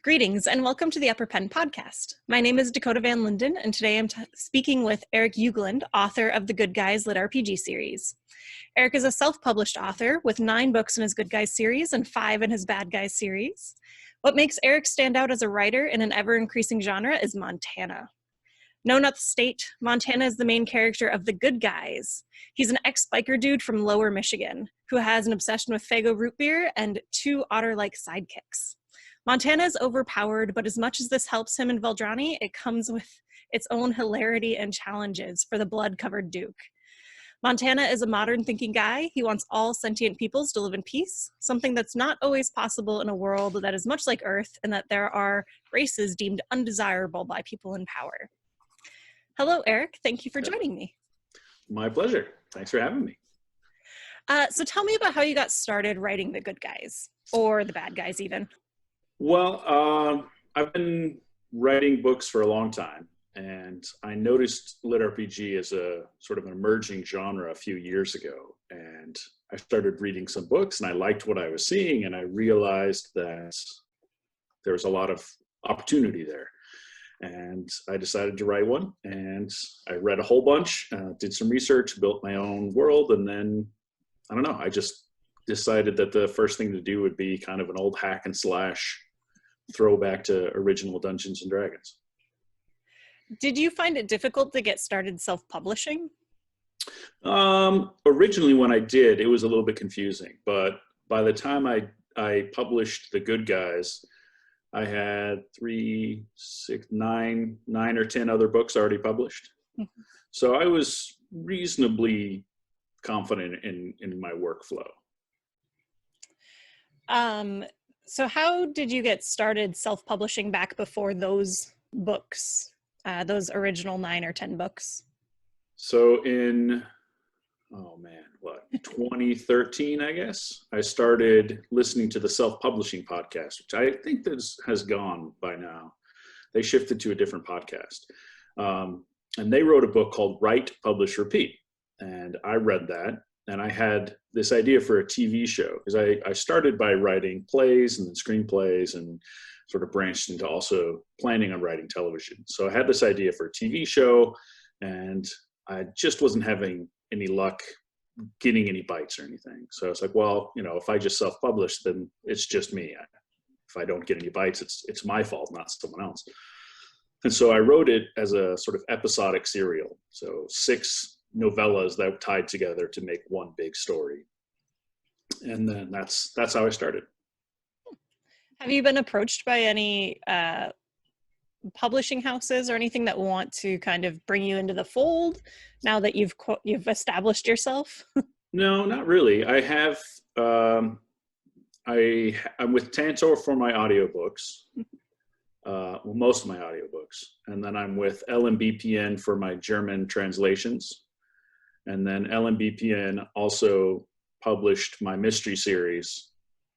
Greetings and welcome to the Upper Pen podcast. My name is Dakota Van Linden, and today I'm speaking with Eric Ugland, author of the Good Guys LitRPG series. Eric is a self-published author with 9 books in his Good Guys series and 5 in his Bad Guys series. What makes Eric stand out as a writer in an ever-increasing genre is Montana. No, not the state. Montana is the main character of The Good Guys. He's an ex-biker dude from Lower Michigan who has an obsession with Faygo root beer and 2 otter-like sidekicks. Montana is overpowered, but as much as this helps him in Valdrani, it comes with its own hilarity and challenges for the blood-covered Duke. Montana is a modern-thinking guy. He wants all sentient peoples to live in peace, something that's not always possible in a world that is much like Earth, and that there are races deemed undesirable by people in power. Hello, Eric. Thank you for joining me. My pleasure. Thanks for having me. So tell me about how you got started writing The Good Guys, or The Bad Guys even. Well, I've been writing books for a long time, and I noticed LitRPG as a sort of an emerging genre a few years ago. And I started reading some books, and I liked what I was seeing, and I realized that there was a lot of opportunity there. And I decided to write one, and I read a whole bunch, did some research, built my own world, and then, I don't know, I just decided that the first thing to do would be kind of an old hack and slash throwback to original Dungeons and Dragons. Did you find it difficult to get started self-publishing? Originally when I did, it was a little bit confusing, but by the time I published The Good Guys, I had 3, 6, 9 or 10 other books already published. Mm-hmm. So I was reasonably confident in my workflow. So how did you get started self-publishing back before those books, those original 9 or 10 books? So in, 2013, I guess, I started listening to the self-publishing podcast, which I think has gone by now. They shifted to a different podcast. And they wrote a book called Write, Publish, Repeat. And I read that. And I had this idea for a TV show, because I started by writing plays and then screenplays and sort of branched into also planning on writing television. So I had this idea for a TV show, and I just wasn't having any luck getting any bites or anything. So I was like, well, if I just self-publish, then it's just me. If I don't get any bites, it's my fault, not someone else. And so I wrote it as a sort of episodic serial. So 6 novellas that tied together to make one big story. And then that's how I started. Have you been approached by any publishing houses or anything that want to kind of bring you into the fold now that you've established yourself? No, not really. I have, I'm with Tantor for my audiobooks. Well, most of my audiobooks. And then I'm with LMBPN for my German translations. And then LMBPN also published my mystery series,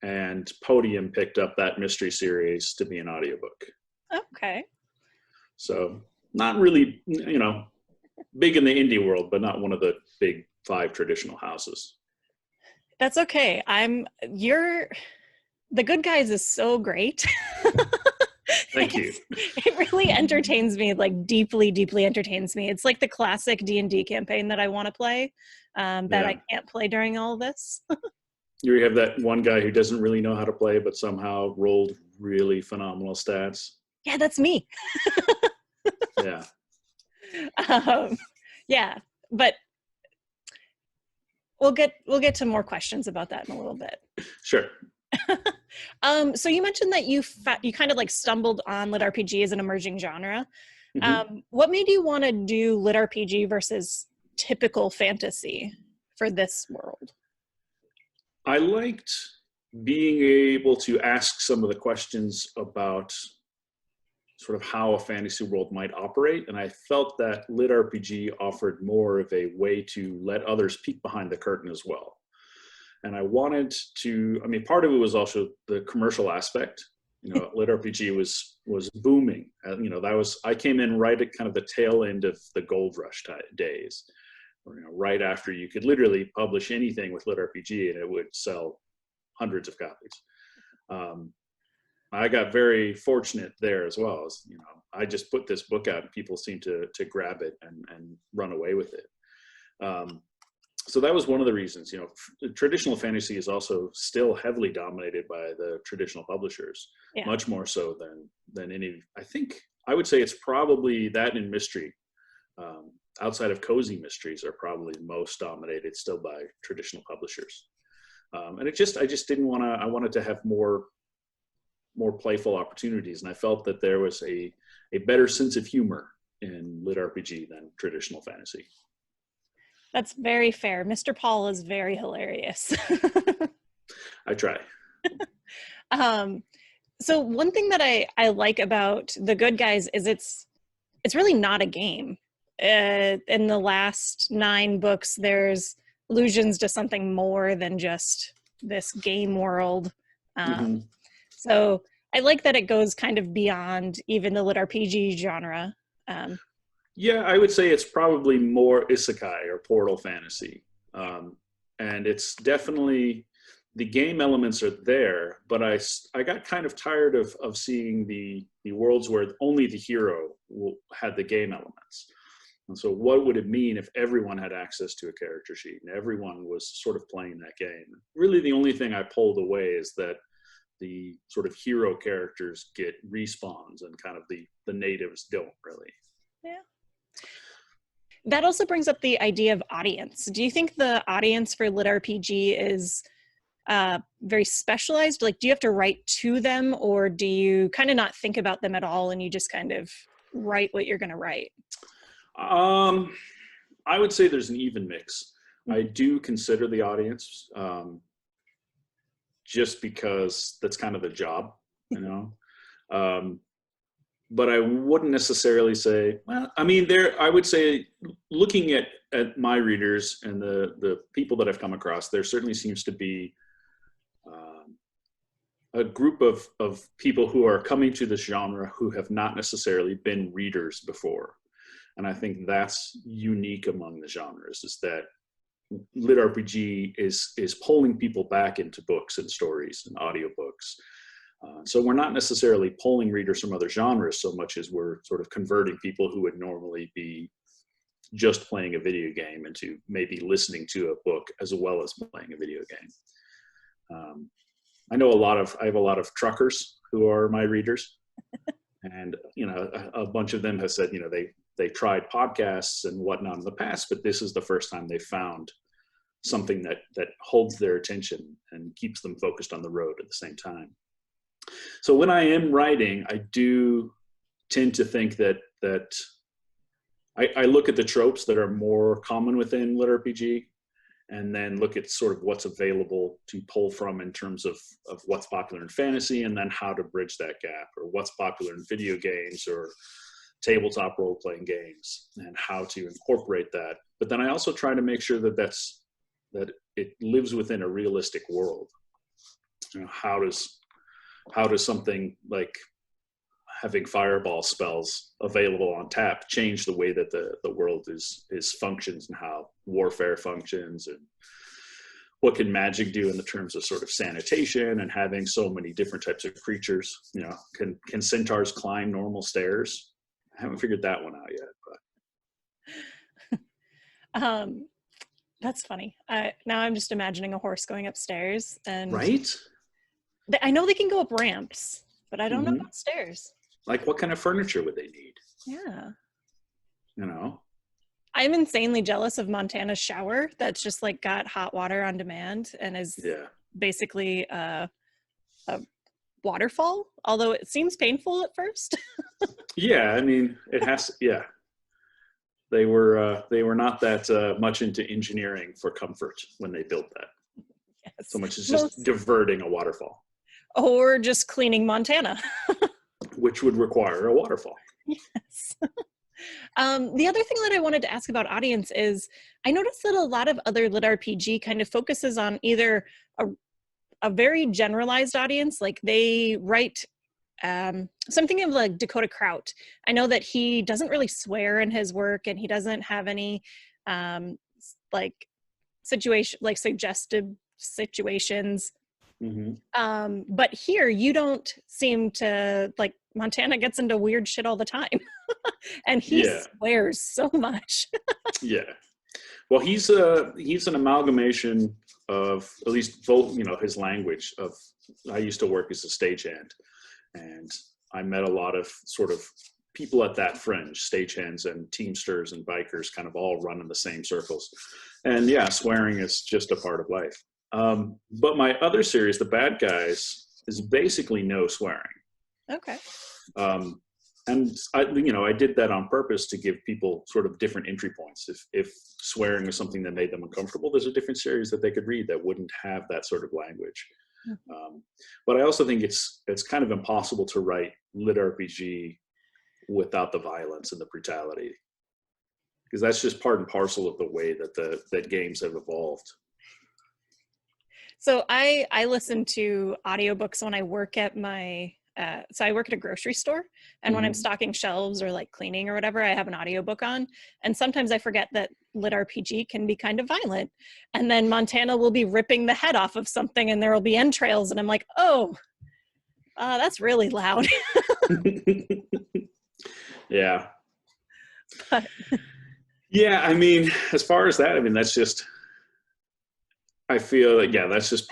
and Podium picked up that mystery series to be an audiobook. Okay. So not really, big in the indie world, but not one of the big 5 traditional houses. That's okay. The Good Guys is so great. Thank you. It really entertains me, like deeply, deeply entertains me. It's like the classic D&D campaign that I want to play, that I can't play during all of this. You have that one guy who doesn't really know how to play, but somehow rolled really phenomenal stats. Yeah, that's me. Yeah. Yeah, but we'll get to more questions about that in a little bit. Sure. So you mentioned that you kind of like stumbled on LitRPG as an emerging genre. Mm-hmm. What made you want to do LitRPG versus typical fantasy for this world? I liked being able to ask some of the questions about sort of how a fantasy world might operate, and I felt that LitRPG offered more of a way to let others peek behind the curtain as well. And I wanted to, part of it was also the commercial aspect. LitRPG was booming. I came in right at kind of the tail end of the gold rush days, or, right after you could literally publish anything with LitRPG and it would sell hundreds of copies. I got very fortunate there as well. As, you know, I just put this book out and people seem to grab it and run away with it. So that was one of the reasons. You know, traditional fantasy is also still heavily dominated by the traditional publishers, much more so than any. I think I would say it's probably that in mystery. Outside of cozy mysteries, are probably most dominated still by traditional publishers. And I just didn't want to. I wanted to have more playful opportunities, and I felt that there was a better sense of humor in LitRPG than traditional fantasy. That's very fair. Mr. Paul is very hilarious. I try. So one thing that I like about The Good Guys is it's really not a game. In the last 9 books, there's allusions to something more than just this game world. So I like that it goes kind of beyond even the LitRPG genre. Yeah, I would say it's probably more isekai or portal fantasy. And it's definitely, the game elements are there, but I got kind of tired of seeing the worlds where only the hero had the game elements. And so what would it mean if everyone had access to a character sheet and everyone was sort of playing that game? Really, the only thing I pulled away is that the sort of hero characters get respawns and kind of the natives don't really. Yeah. That also brings up the idea of audience. Do you think the audience for LitRPG is very specialized? Like, do you have to write to them, or do you kind of not think about them at all and you just kind of write what you're going to write? I would say there's an even mix. I do consider the audience, just because that's kind of the job, you know. But I wouldn't necessarily say, well, I mean, I would say looking at my readers and the people that I've come across, there certainly seems to be a group of people who are coming to this genre who have not necessarily been readers before. And I think that's unique among the genres, is that LitRPG is pulling people back into books and stories and audiobooks. So we're not necessarily pulling readers from other genres so much as we're sort of converting people who would normally be just playing a video game into maybe listening to a book as well as playing a video game. I have a lot of truckers who are my readers, and you know, a bunch of them have said, you know, they tried podcasts and whatnot in the past, but this is the first time they found something that holds their attention and keeps them focused on the road at the same time. So when I am writing, I do tend to think that I look at the tropes that are more common within LitRPG, and then look at sort of what's available to pull from in terms of what's popular in fantasy, and then how to bridge that gap, or what's popular in video games or tabletop role-playing games, and how to incorporate that. But then I also try to make sure that it lives within a realistic world. You know, how does something like having fireball spells available on tap change the way that the world is functions, and how warfare functions, and what can magic do in the terms of sort of sanitation and having so many different types of creatures? You know, can centaurs climb normal stairs? I haven't figured that one out yet, but that's funny. Now I'm just imagining a horse going upstairs, and right? I know they can go up ramps, but I don't know about stairs. Like, what kind of furniture would they need? Yeah. You know? I'm insanely jealous of Montana's shower that's just like got hot water on demand and is basically a waterfall, although it seems painful at first. Yeah, I mean, it has, yeah. They were not that much into engineering for comfort when they built that. Yes. So much as just diverting a waterfall. Or just cleaning Montana. Which would require a waterfall. Yes. The other thing that I wanted to ask about audience is, I noticed that a lot of other LitRPG kind of focuses on either a very generalized audience, like they write, something of like Dakota Kraut. I know that he doesn't really swear in his work, and he doesn't have any like suggestive situations. But here you don't seem to, like, Montana gets into weird shit all the time. And he swears so much. Yeah. Well, he's an amalgamation of, at least his language of, I used to work as a stagehand, and I met a lot of sort of people at that fringe, stagehands and teamsters and bikers kind of all run in the same circles. And yeah, swearing is just a part of life. But my other series, The Bad Guys, is basically no swearing. Okay. And I did that on purpose to give people sort of different entry points. If swearing was something that made them uncomfortable, there's a different series that they could read that wouldn't have that sort of language. But I also think it's kind of impossible to write LitRPG without the violence and the brutality, because that's just part and parcel of the way that that games have evolved. So I listen to audiobooks when I work at so I work at a grocery store, and when I'm stocking shelves or like cleaning or whatever, I have an audiobook on. And sometimes I forget that LitRPG can be kind of violent. And then Montana will be ripping the head off of something and there will be entrails. And I'm like, oh, that's really loud. Yeah. But, yeah, I mean, as far as that, I mean, that's just, I feel like, yeah, that's just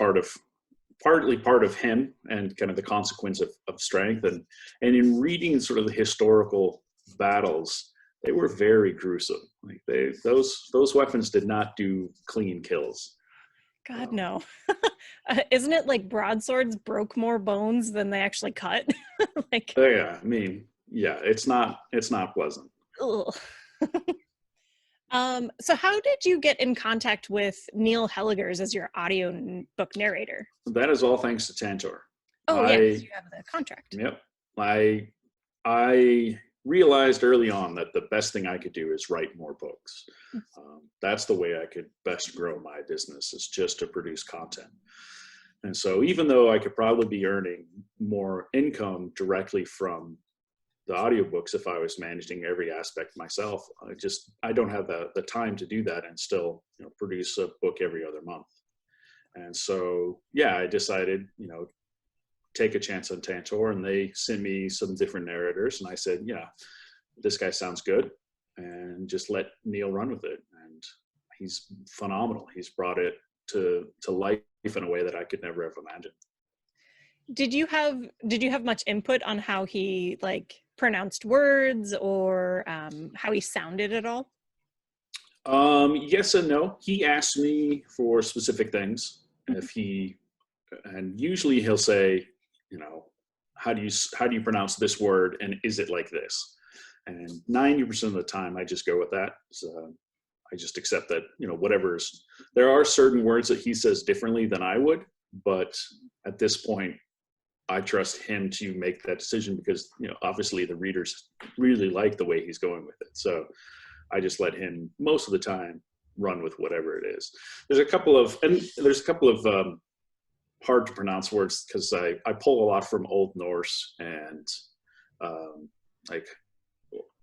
partly part of him and kind of the consequence of strength. And in reading sort of the historical battles, they were very gruesome. Like those weapons did not do clean kills. God, no. Isn't it like broadswords broke more bones than they actually cut? Like, yeah, I mean, yeah, it's not pleasant. So how did you get in contact with Neil Helligers as your book narrator? That is all thanks to Tantor. Oh, yeah, because you have the contract. Yep. I realized early on that the best thing I could do is write more books. That's the way I could best grow my business, is just to produce content. And so even though I could probably be earning more income directly from the audiobooks if I was managing every aspect myself, I don't have the time to do that and still produce a book every other month. And so yeah, I decided take a chance on Tantor, and they sent me some different narrators, and I said, yeah, this guy sounds good, and just let Neil run with it. And he's phenomenal. He's brought it to life in a way that I could never have imagined. Did you have much input on how he pronounced words or how he sounded at all? Yes and no. He asked me for specific things. And usually he'll say, how do you pronounce this word, and is it like this? And 90% of the time I just go with that. So I just accept that, there are certain words that he says differently than I would, but at this point I trust him to make that decision, because obviously the readers really like the way he's going with it. So I just let him most of the time run with whatever it is. There's a couple of hard to pronounce words, because I pull a lot from Old Norse and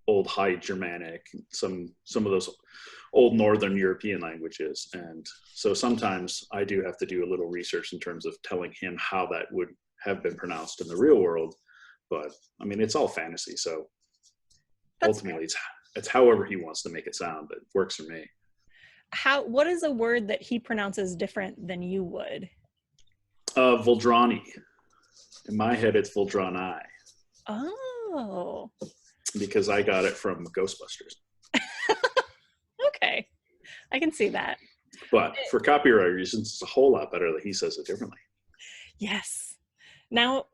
Old High Germanic, some of those old Northern European languages. And so sometimes I do have to do a little research in terms of telling him how that would have been pronounced in the real world. But I mean, it's all fantasy. So ultimately it's however he wants to make it sound that works for me. What is a word that he pronounces different than you would? Valdrani. In my head, it's Valdrani. Oh. Because I got it from Ghostbusters. Okay. I can see that. But for copyright reasons, it's a whole lot better that he says it differently. Yes. Now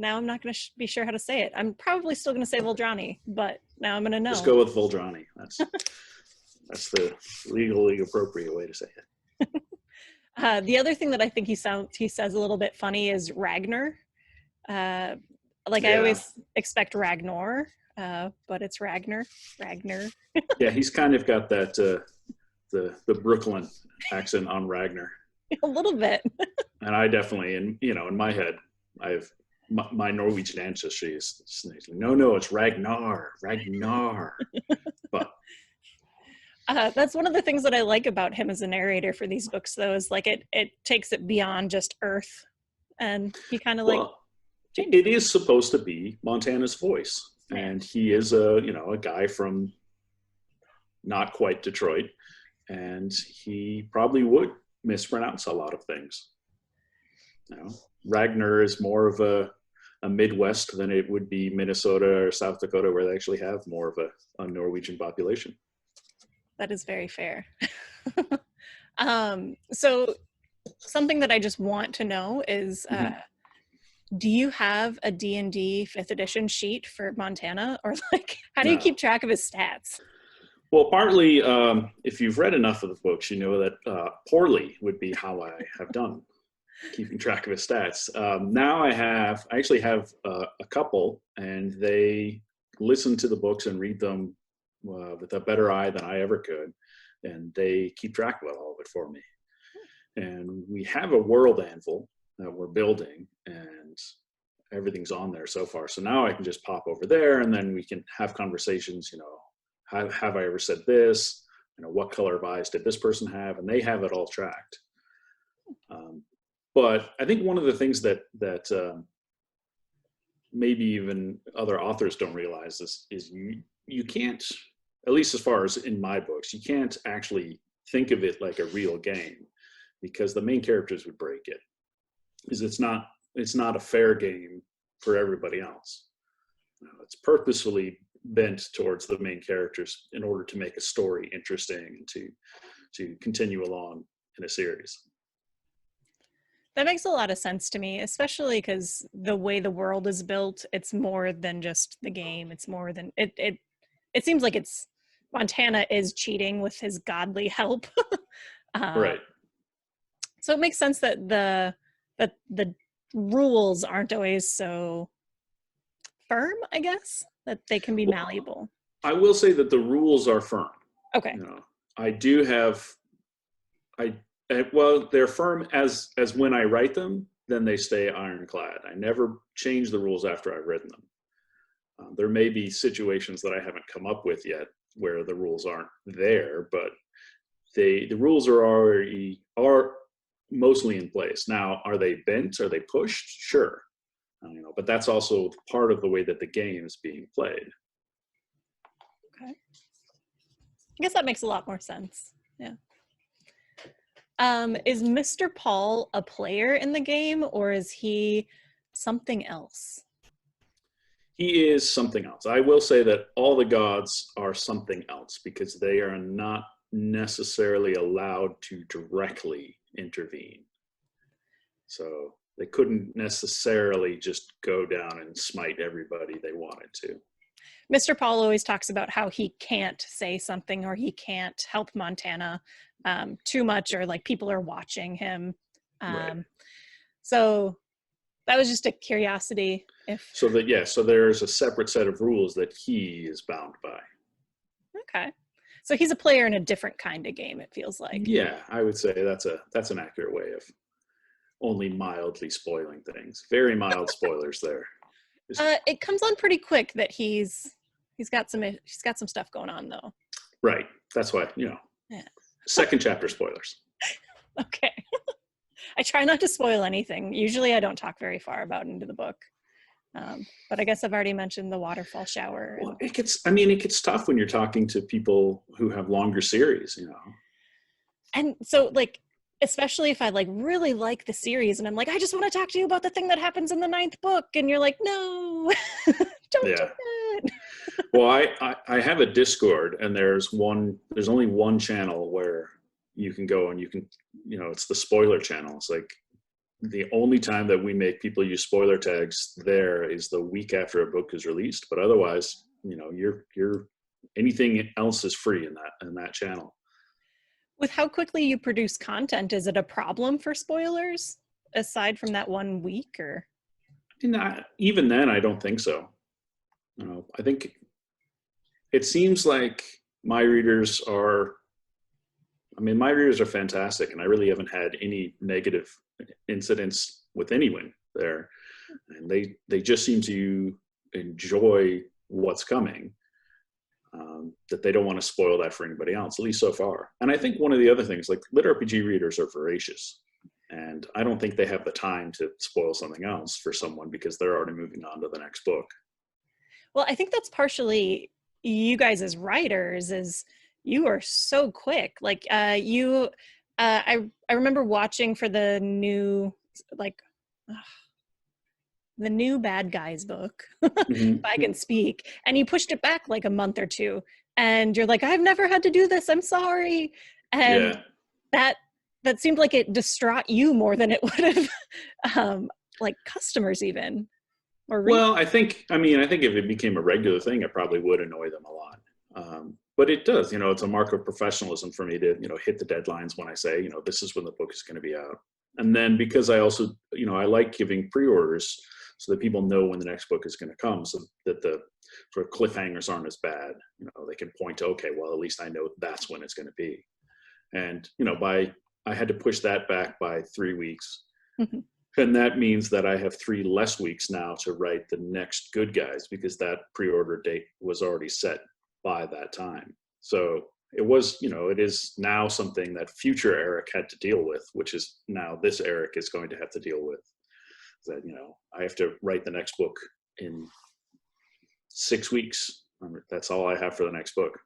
I'm not going to be sure how to say it. I'm probably still going to say Valdrani, but now I'm going to know. Just go with Valdrani. That's the legally appropriate way to say it. The other thing that I think he says a little bit funny is Ragnar. I always expect Ragnar, but it's Ragnar. Yeah, he's kind of got that the Brooklyn accent on Ragnar. A little bit. And I definitely, in my head, I have my Norwegian ancestry is no, it's Ragnar. But that's one of the things that I like about him as a narrator for these books, though, is it takes it beyond just Earth and he kind of like Well, it is supposed to be Montana's voice, and he is a guy from not quite Detroit, and he probably would mispronounce a lot of things. Ragnar is more of a Midwest than it would be Minnesota or South Dakota, where they actually have more of a Norwegian population. That is very fair. So something that I just want to know is, do you have a D&D 5th edition sheet for Montana, or like, how do you keep track of his stats? Well, partly, if you've read enough of the books, you know that poorly would be how I have done keeping track of his stats. Now I actually have a couple, and they listen to the books and read them with a better eye than I ever could, and they keep track of all of it for me. And we have a world anvil that we're building, and everything's on there so far. So now I can just pop over there, and then we can have conversations, have I ever said this? What color of eyes did this person have? And they have it all tracked. But I think one of the things that maybe even other authors don't realize is you can't, at least as far as in my books, you can't actually think of it like a real game, because the main characters would break it. It's not a fair game for everybody else. It's purposefully bent towards the main characters in order to make a story interesting and to continue along in a series. That makes a lot of sense to me, especially because the way the world is built, it's more than just the game. It's more than it seems like Montana is cheating with his godly help. Right. So it makes sense that the rules aren't always so firm, I guess, that they can be malleable. I will say that the rules are firm. Okay. I do have, they're firm as when I write them, then they stay ironclad. I never change the rules after I've written them. There may be situations that I haven't come up with yet where the rules aren't there, but the rules are mostly in place. Now, are they bent? Are they pushed? Sure. But that's also part of the way that the game is being played. Okay. I guess that makes a lot more sense. Yeah. Is Mr. Paul a player in the game, or is he something else? He is something else. I will say that all the gods are something else, because they are not necessarily allowed to directly intervene. So they couldn't necessarily just go down and smite everybody they wanted to. Mr. Paul always talks about how he can't say something, or he can't help Montana too much, or like people are watching him. Right. So that was just a curiosity. So there's a separate set of rules that he is bound by. Okay. So he's a player in a different kind of game, it feels like. Yeah, I would say that's an accurate way of only mildly spoiling things. Very mild spoilers there. It comes on pretty quick that he's got some stuff going on, though. Right. That's why, Yeah. Second chapter spoilers. Okay. I try not to spoil anything. Usually I don't talk very far into the book. But I guess I've already mentioned the waterfall shower. Well, it gets tough when you're talking to people who have longer series, And so, like, especially if I really like the series and I'm like, I just want to talk to you about the thing that happens in the 9th book, and you're like, no, don't do that. Well, I have a Discord, and there's only one channel where you can go and you can, it's the spoiler channel. It's like the only time that we make people use spoiler tags there is the week after a book is released, but otherwise, you're anything else is free in that channel. With how quickly you produce content, is it a problem for spoilers aside from that 1 week, or? Even then, I don't think so. I think it seems like my readers are fantastic, and I really haven't had any negative incidents with anyone there. And they just seem to enjoy what's coming. That they don't want to spoil that for anybody else, at least so far. And I think one of the other things, like LitRPG readers are voracious. And I don't think they have the time to spoil something else for someone because they're already moving on to the next book. Well, I think that's partially you guys as writers is you are so quick. Like I remember watching for the new like the new Bad Guys book, if I can speak, and you pushed it back like a month or two, and you're like, I've never had to do this. I'm sorry, and Yeah. that seemed like it distraught you more than it would have like customers even. Or Well, I think if it became a regular thing, it probably would annoy them a lot. But it does, it's a mark of professionalism for me to, hit the deadlines when I say, this is when the book is going to be out. And then because I also, I like giving pre-orders so that people know when the next book is going to come, so that the sort of cliffhangers aren't as bad. They can point to, okay, well, at least I know that's when it's going to be. And, I had to push that back by 3 weeks. Mhm. And that means that I have 3 less weeks now to write the next Good Guys because that pre-order date was already set by that time. So it was, it is now something that future Eric had to deal with, which is now this Eric is going to have to deal with. That, I have to write the next book in 6 weeks. That's all I have for the next book.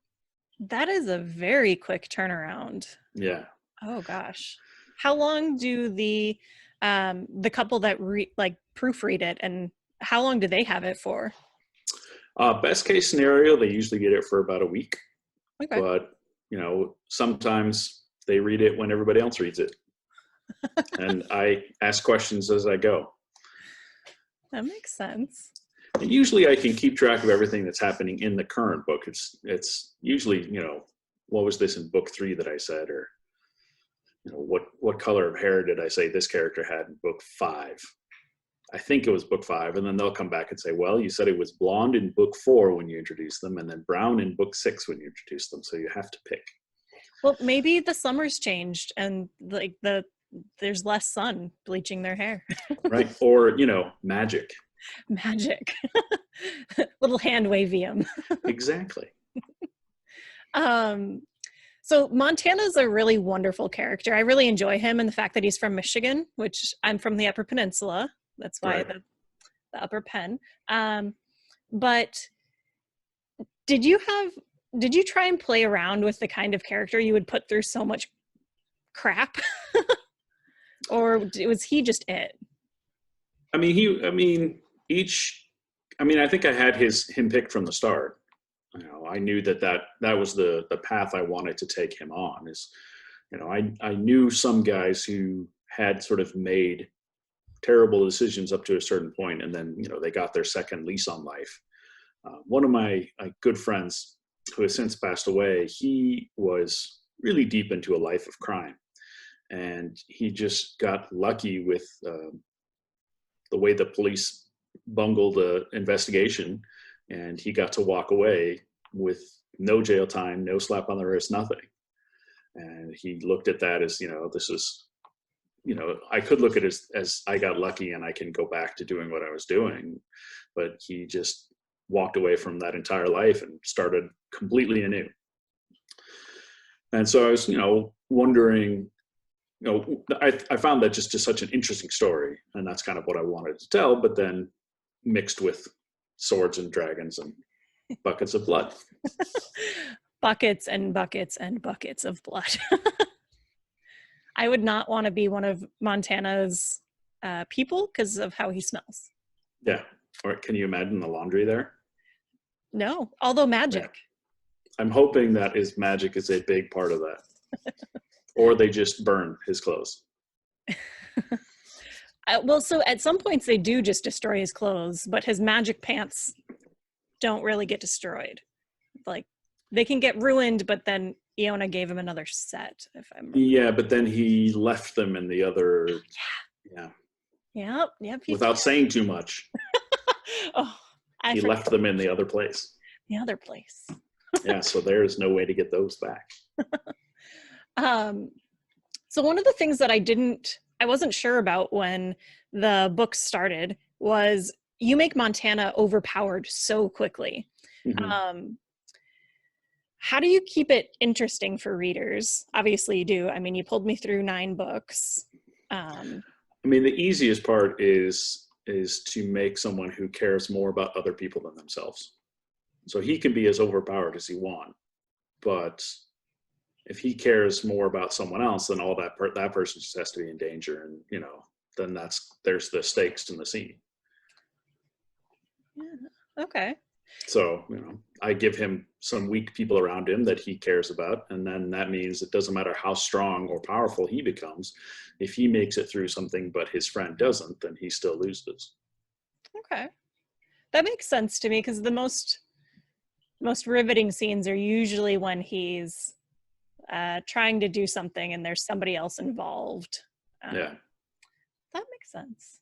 That is a very quick turnaround. Yeah. Oh gosh. How long do the couple that proofread it, and how long do they have it for? Best case scenario, they usually get it for about a week. Okay. But, sometimes they read it when everybody else reads it. And I ask questions as I go. That makes sense. And usually I can keep track of everything that's happening in the current book. It's usually, what was this in book 3 that I said, or, what color of hair did I say this character had in book 5? I think it was book 5. And then they'll come back and say, well, you said it was blonde in book 4 when you introduced them, and then brown in book 6 when you introduced them. So you have to pick. Well, maybe the summer's changed and there's less sun bleaching their hair. Right. Or, magic. Magic. Little hand wavium. Exactly. So Montana's a really wonderful character. I really enjoy him and the fact that he's from Michigan, which I'm from the Upper Peninsula. That's why Right. the Upper Pen. But did you try and play around with the kind of character you would put through so much crap? Or was he just it? I think I had him picked from the start. I knew that was the path I wanted to take him on. I knew some guys who had sort of made terrible decisions up to a certain point, and then they got their second lease on life. One of my good friends, who has since passed away, he was really deep into a life of crime, and he just got lucky with the way the police bungled the investigation, and he got to walk away with no jail time, no slap on the wrist, nothing. And he looked at that as, this is, I could look at it as I got lucky and I can go back to doing what I was doing. But he just walked away from that entire life and started completely anew. And so I was, wondering, I found that just such an interesting story, and that's kind of what I wanted to tell, but then mixed with swords and dragons and buckets of blood. Buckets and buckets and buckets of blood. I would not want to be one of Montana's people because of how he smells. Yeah. Or can you imagine the laundry there? No, although magic. Yeah. I'm hoping that his magic is a big part of that. Or they just burn his clothes. Well, so at some points they do just destroy his clothes, but his magic pants don't really get destroyed. Like, they can get ruined, but then Iona gave him another set, if I'm Yeah, but then he left them in the other. Yeah. Yep. Without saying too much. He left them in the other place. The other place. Yeah, so there's no way to get those back. So one of the things that I wasn't sure about when the book started was you make Montana overpowered so quickly. Mm-hmm. How do you keep it interesting for readers? Obviously you do. I mean, you pulled me through 9 books. Um, I mean, the easiest part is to make someone who cares more about other people than themselves. So he can be as overpowered as he wants, but if he cares more about someone else, then all that person just has to be in danger, and then there's the stakes in the scene. yeah. Okay. So I give him some weak people around him that he cares about, and then that means it doesn't matter how strong or powerful he becomes. If he makes it through something but his friend doesn't, then he still loses. Okay. That makes sense to me, because the most riveting scenes are usually when he's trying to do something and there's somebody else involved. Yeah. That makes sense.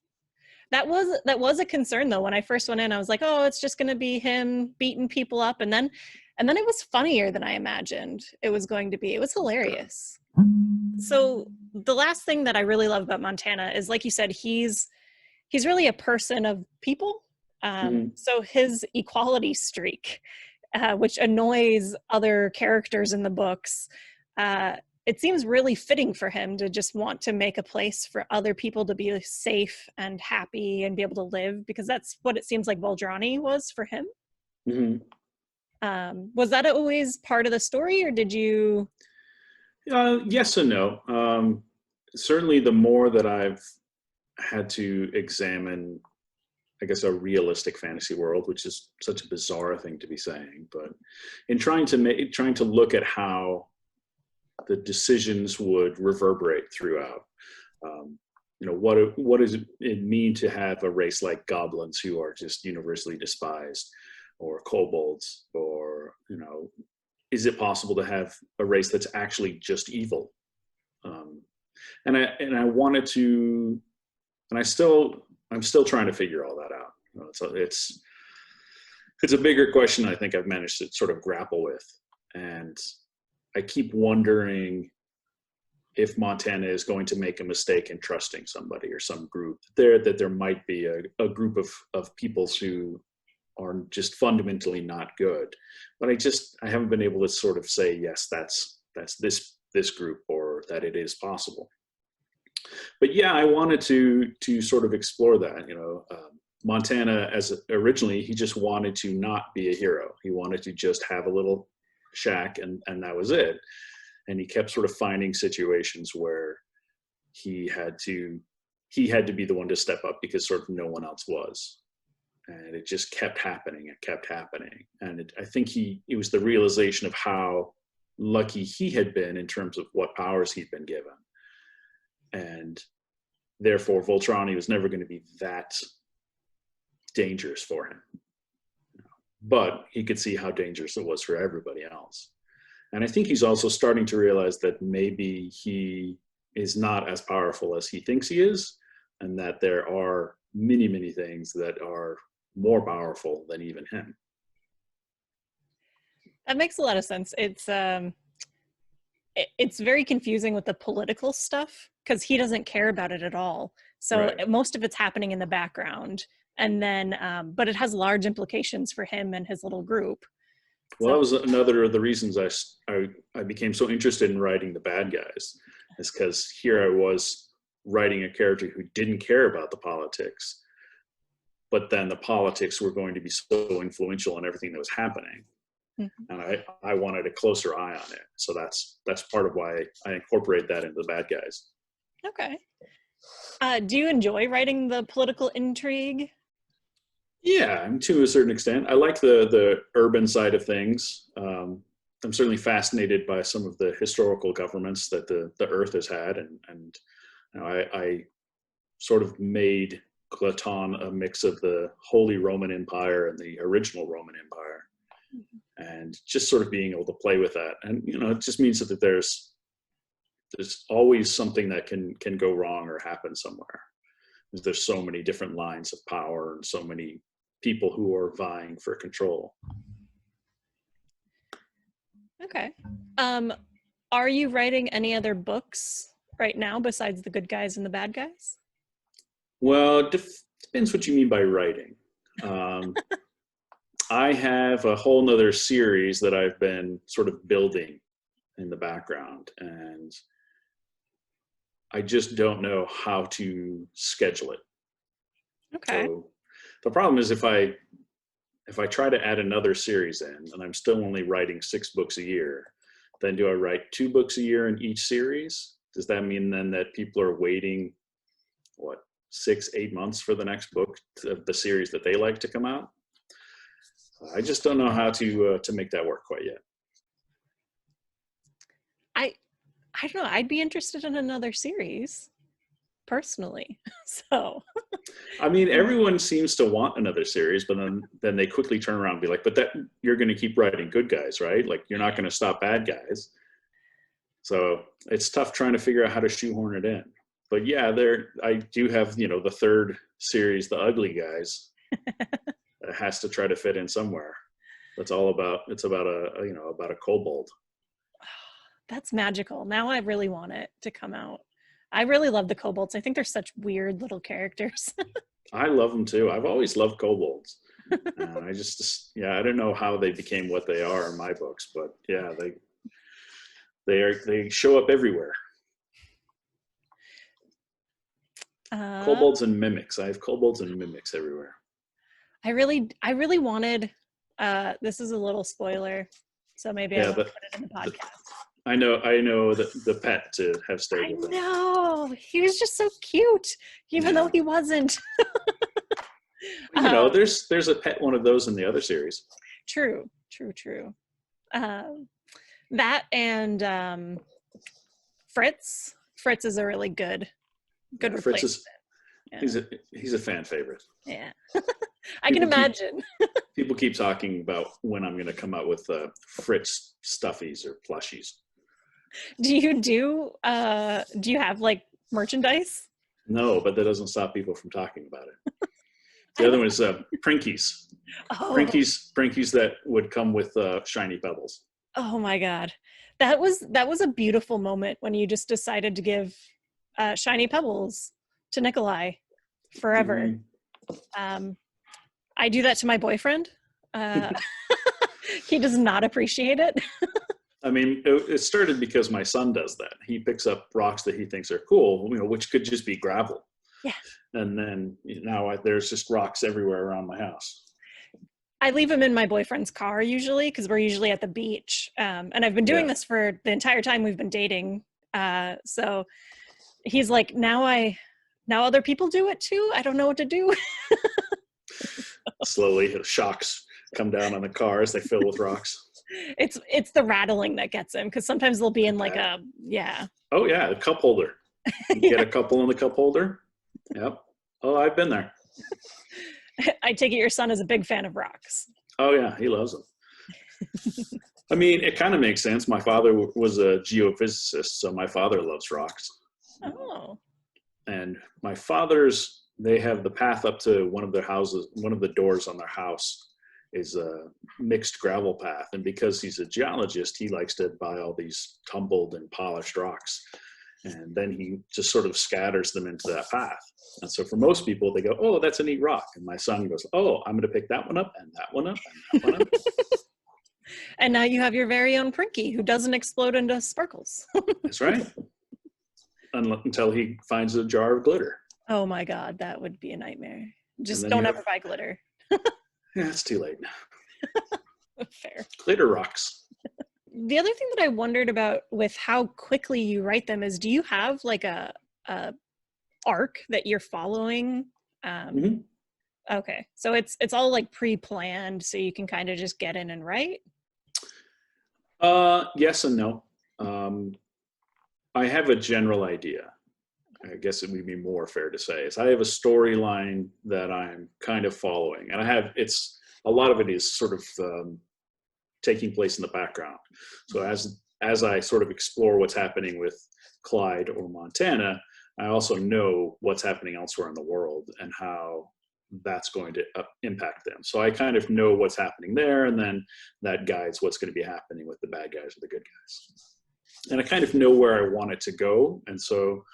That was a concern though. When I first went in, I was like, oh, it's just going to be him beating people up. And then it was funnier than I imagined it was going to be. It was hilarious. So the last thing that I really love about Montana is, like you said, he's really a person of people. So his equality streak, which annoys other characters in the books, it seems really fitting for him to just want to make a place for other people to be safe and happy and be able to live, because that's what it seems like Valdrani was for him. Was that always part of the story, or did you? Yes and no. Certainly, the more that I've had to examine, I guess, a realistic fantasy world, which is such a bizarre thing to be saying, but in trying to look at how the decisions would reverberate throughout. What does it mean to have a race like goblins who are just universally despised, or kobolds, or is it possible to have a race that's actually just evil? And I wanted to, and I'm still trying to figure all that out. So it's a bigger question I think I've managed to sort of grapple with, and I keep wondering if Montana is going to make a mistake in trusting somebody or some group that there might be a group of peoples who are just fundamentally not good. But I haven't been able to sort of say, yes, that's this group, or that it is possible. But yeah, I wanted to sort of explore that. Montana, as originally, he just wanted to not be a hero. He wanted to just have a little shack, and that was it. And he kept sort of finding situations where he had to be the one to step up, because sort of no one else was. And it just kept happening. It kept happening. And I think it was the realization of how lucky he had been in terms of what powers he'd been given. And therefore, Valdrani was never going to be that dangerous for him. But he could see how dangerous it was for everybody else. And I think he's also starting to realize that maybe he is not as powerful as he thinks he is, and that there are many, many things that are more powerful than even him. That makes a lot of sense. It's very confusing with the political stuff, because he doesn't care about it at all. So Right. most of it's happening in the background, and then but it has large implications for him and his little group. Well, that was another of the reasons I became so interested in writing the bad guys, is because here I was writing a character who didn't care about the politics, but then the politics were going to be so influential in everything that was happening. And I wanted a closer eye on it. So that's part of why I incorporate that into the bad guys. Okay. Do you enjoy writing the political intrigue? Yeah, to a certain extent. I like the urban side of things. I'm certainly fascinated by some of the historical governments that the Earth has had, and I sort of made Glaton a mix of the Holy Roman Empire and the original Roman Empire, and just sort of being able to play with that. And it just means that there's always something that can go wrong or happen somewhere. There's so many different lines of power and so many people who are vying for control. Okay. Are you writing any other books right now besides The Good Guys and the Bad Guys? Well, it depends what you mean by writing. I have a whole nother series that I've been sort of building in the background, and I just don't know how to schedule it. Okay. So the problem is if I try to add another series in and I'm still only writing 6 books a year, then do I write 2 books a year in each series? Does that mean then that people are waiting, 6-8 months for the next book of the series that they like to come out? I just don't know how to make that work quite yet. I don't know. I'd be interested in another series personally. So I mean, everyone seems to want another series, but then they quickly turn around and be like, but that you're going to keep writing good guys, right? Like you're not going to stop bad guys. So it's tough trying to figure out how to shoehorn it in. But yeah, I do have, the 3rd series, The Ugly Guys, that has to try to fit in somewhere. It's about a kobold. that's magical. Now I really want it to come out. I really love the kobolds. I think they're such weird little characters. I love them too. I've always loved kobolds. I don't know how they became what they are in my books, but yeah, they show up everywhere. Kobolds and mimics. I have kobolds and mimics everywhere. I really wanted, this is a little spoiler, so maybe I won't put it in the podcast. I know that the pet to have stayed with him. I know, he was just so cute, even though he wasn't. There's a pet one of those in the other series. True. That and Fritz. Fritz is a really good replacement. He's a fan favorite. Yeah. I can imagine. People keep talking about when I'm going to come out with Fritz stuffies or plushies. Do you have like merchandise? No, but that doesn't stop people from talking about it. The other one is Prinkies. Oh. Prinkies that would come with shiny pebbles. Oh my God. That was a beautiful moment when you just decided to give shiny pebbles to Nikolai forever. Mm-hmm. I do that to my boyfriend. He does not appreciate it. I mean, it started because my son does that. He picks up rocks that he thinks are cool, which could just be gravel. Yeah. And then now there's just rocks everywhere around my house. I leave him in my boyfriend's car usually because we're usually at the beach. And I've been doing this for the entire time we've been dating. So he's like, now other people do it too. I don't know what to do. Slowly, shocks come down on the car as they fill with rocks. It's the rattling that gets him because sometimes they'll be in like a Oh yeah, a cup holder. You get a couple in the cup holder. Yep. Oh, I've been there. I take it your son is a big fan of rocks. Oh yeah, he loves them. I mean, it kind of makes sense. My father was a geophysicist, so my father loves rocks. Oh. And my they have the path up to one of their houses, one of the doors on their house is a mixed gravel path. And because he's a geologist, he likes to buy all these tumbled and polished rocks. And then he just sort of scatters them into that path. And so for most people, they go, oh, that's a neat rock. And my son goes, oh, I'm going to pick that one up and that one up and that one up. And now you have your very own Prinky who doesn't explode into sparkles. That's right. Until he finds a jar of glitter. Oh my God, that would be a nightmare. Just don't ever buy glitter. Yeah, it's too late. Fair. Glitter rocks. The other thing that I wondered about with how quickly you write them is, do you have like a arc that you're following? Mm-hmm. Okay, so it's all like pre-planned, so you can kind of just get in and write? Yes and no. I have a general idea. I guess it would be more fair to say is I have a storyline that I'm kind of following, and a lot of it is sort of taking place in the background. So as I sort of explore what's happening with Clyde or Montana, I also know what's happening elsewhere in the world and how that's going to impact them. So I kind of know what's happening there, and then that guides what's going to be happening with the bad guys or the good guys. And I kind of know where I want it to go, and so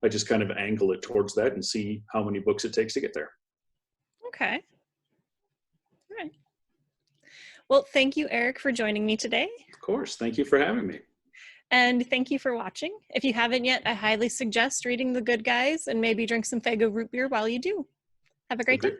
I just kind of angle it towards that and see how many books it takes to get there. Okay. All right. Well, thank you, Eric, for joining me today. Of course. Thank you for having me. And thank you for watching. If you haven't yet, I highly suggest reading The Good Guys and maybe drink some Fago root beer while you do. Have a great day.